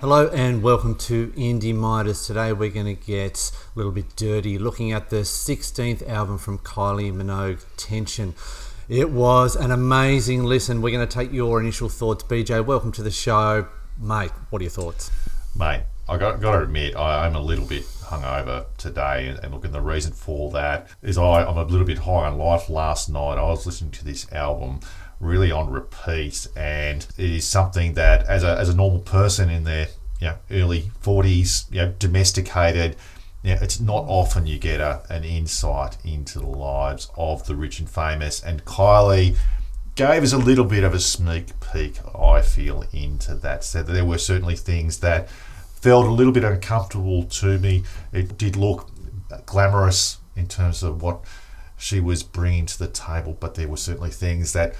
Hello and welcome to Indie Midas. Today we're going to get a little bit dirty looking at the 16th album from Kylie Minogue, Tension. It was an amazing listen. We're going to take your initial thoughts. BJ, welcome to the show. Mate, what are your thoughts? Mate, I got to admit, I'm a little bit hungover today, and look, and the reason for that is I'm a little bit high on life. Last night I was listening to this album really on repeat, and it is something that as a normal person in their early 40s, domesticated, it's not often you get an insight into the lives of the rich and famous, and Kylie gave us a little bit of a sneak peek, I feel, into that. So there were certainly things that felt a little bit uncomfortable to me. It did look glamorous in terms of what she was bringing to the table, but there were certainly things that,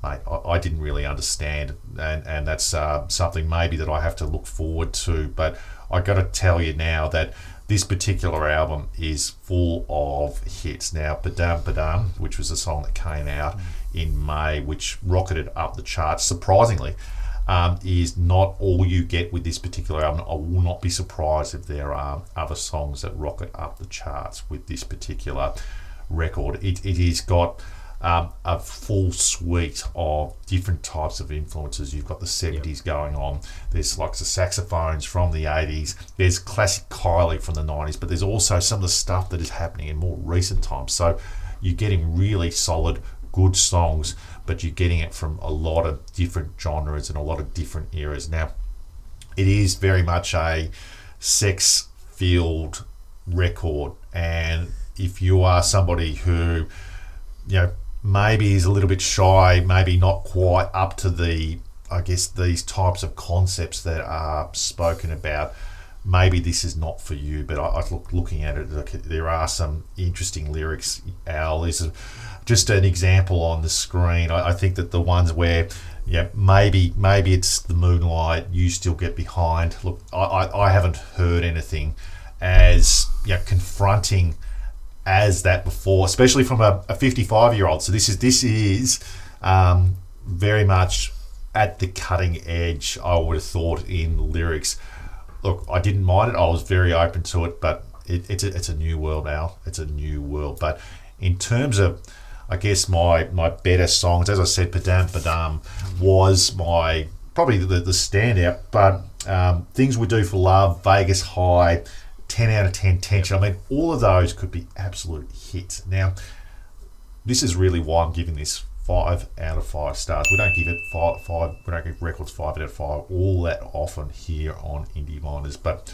mate, I didn't really understand, and that's something maybe that I have to look forward to. But I got to tell you now that this particular album is full of hits. Now, Badam Badam, which was a song that came out in May, which rocketed up the charts, surprisingly, is not all you get with this particular album. I will not be surprised if there are other songs that rocket up the charts with this particular record. It has got a full suite of different types of influences. You've got the 70s going on. There's like the saxophones from the 80s. There's classic Kylie from the 90s, but there's also some of the stuff that is happening in more recent times. So you're getting really solid, good songs, but you're getting it from a lot of different genres and a lot of different eras. Now, it is very much a sex-filled record, and if you are somebody who, maybe is a little bit shy, maybe not quite up to these types of concepts that are spoken about, maybe this is not for you. But I looking at it, there are some interesting lyrics. Al, there's just an example on the screen. I think that the ones where, maybe it's the moonlight, you still get behind. Look, I haven't heard anything as confronting as that before, especially from a 55-year-old. So this is very much at the cutting edge, I would have thought, in lyrics. Look, I didn't mind it. I was very open to it, but it's a new world, Al. It's a new world. But in terms of, I guess, my better songs, as I said, Badam Badam was probably the standout. But Things We Do for Love, Vegas High, 10 out of 10 Tension. I mean, all of those could be absolute hits. Now, this is really why I'm giving this 5 out of 5 stars. We don't give it five. We don't give records 5 out of 5 all that often here on Indie Miners. But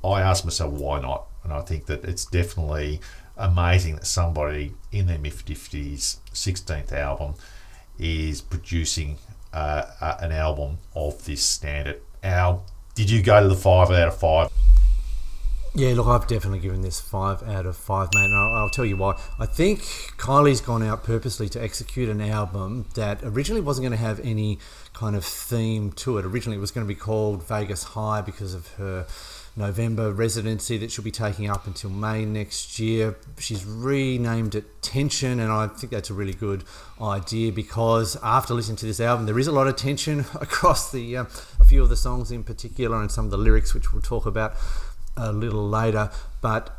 I asked myself, why not? And I think that it's definitely amazing that somebody in their mid-50s, 16th album, is producing an album of this standard. Al, did you go to the 5 out of 5? Yeah, look, I've definitely given this 5 out of 5, mate, and I'll tell you why. I think Kylie's gone out purposely to execute an album that originally wasn't going to have any kind of theme to it. Originally it was going to be called Vegas High because of her November residency that she'll be taking up until May next year. She's renamed it Tension, and I think that's a really good idea because after listening to this album, there is a lot of tension across a few of the songs in particular and some of the lyrics, which we'll talk about a little later. But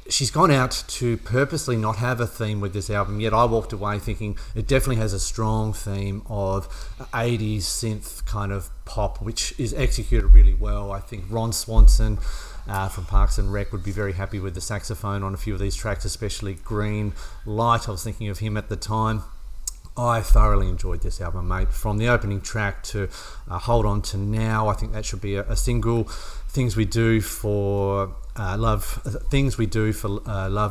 she's gone out to purposely not have a theme with this album, yet I walked away thinking it definitely has a strong theme of 80s synth kind of pop, which is executed really well. I think Ron Swanson from Parks and Rec would be very happy with the saxophone on a few of these tracks, especially Green Light. I was thinking of him at the time. I thoroughly enjoyed this album, mate. From the opening track to Hold On to Now, I think that should be a single. Things We Do for Love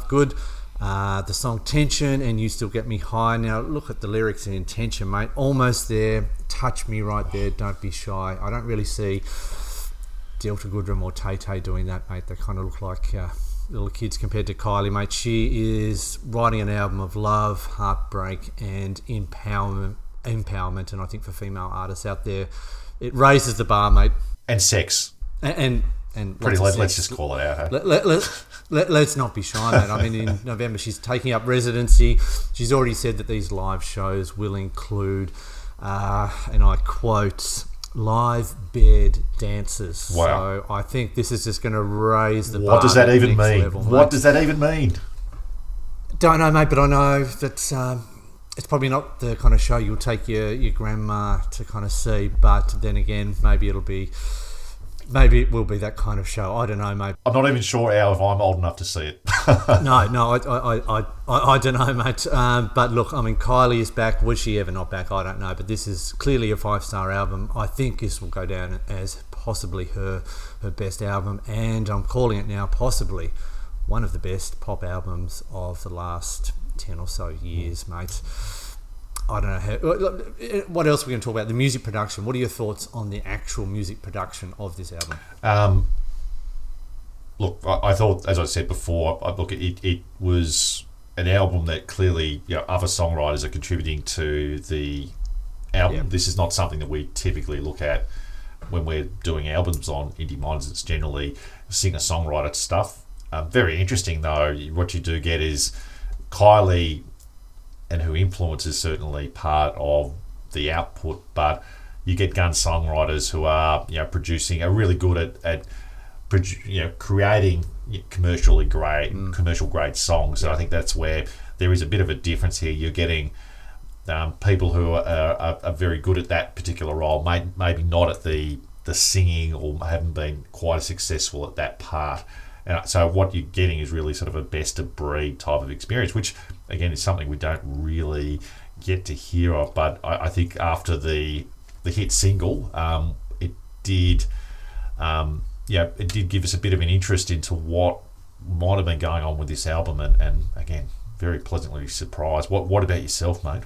Good. The song Tension and You Still Get Me High. Now look at the lyrics in Tension, mate. Almost there. Touch me right there. Don't be shy. I don't really see Delta Goodrem or Tay Tay doing that, mate. They kind of look like little kids compared to Kylie, mate. She is writing an album of love, heartbreak, and empowerment. And I think for female artists out there, it raises the bar, mate. And sex. And let's just call it out. Hey? Let's not be shy, mate. I mean, in November she's taking up residency. She's already said that these live shows will include, and I quote, live bed dancers. Wow. So I think this is just going to raise the bar. What does that even mean? Level, what does that even mean? Don't know, mate, but I know that it's probably not the kind of show you'll take your grandma to kind of see. But then again, maybe it will be that kind of show. I don't know, mate. I'm not even sure, Al, if I'm old enough to see it. No, I don't know, mate. But look, I mean, Kylie is back. Was she ever not back? I don't know. But this is clearly a 5-star album. I think this will go down as possibly her best album, and I'm calling it now possibly one of the best pop albums of the last 10 or so years, mate. I don't know what else we're going to talk about. The music production. What are your thoughts on the actual music production of this album? Look, I thought, as I said before, it was an album that clearly, other songwriters are contributing to the album. Yeah. This is not something that we typically look at when we're doing albums on Indie Minds. It's generally singer-songwriter stuff. Very interesting, though. What you do get is Kylie, and her influence is certainly part of the output, but you get gun songwriters who are producing, are really good at creating commercial grade songs. And I think that's where there is a bit of a difference here. You're getting people who are very good at that particular role, maybe not at the singing, or haven't been quite as successful at that part. And so what you're getting is really sort of a best of breed type of experience, which again is something we don't really get to hear of. But I think after the hit single, it did give us a bit of an interest into what might have been going on with this album, and again, very pleasantly surprised. What about yourself, mate?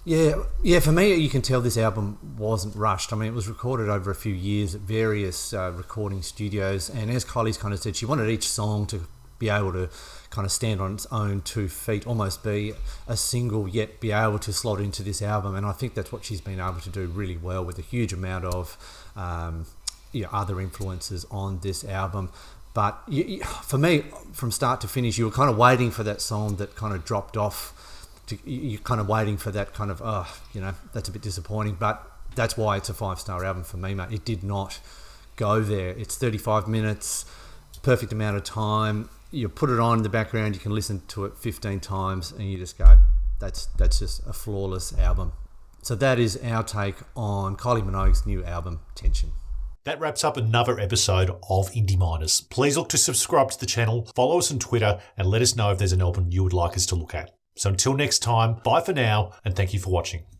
Yeah. For me, you can tell this album wasn't rushed. I mean, it was recorded over a few years at various recording studios, and as Kylie's kind of said, she wanted each song to be able to kind of stand on its own 2 feet, almost be a single, yet be able to slot into this album. And I think that's what she's been able to do really well, with a huge amount of other influences on this album. But for me, from start to finish, you were kind of waiting for that song that kind of dropped off. You're kind of waiting for that kind of, that's a bit disappointing. But that's why it's a 5-star album for me, mate. It did not go there. It's 35 minutes, perfect amount of time. You put it on in the background, you can listen to it 15 times, and you just go, that's just a flawless album. So that is our take on Kylie Minogue's new album, Tension. That wraps up another episode of Indie Miners. Please look to subscribe to the channel, follow us on Twitter, and let us know if there's an album you would like us to look at. So until next time, bye for now, and thank you for watching.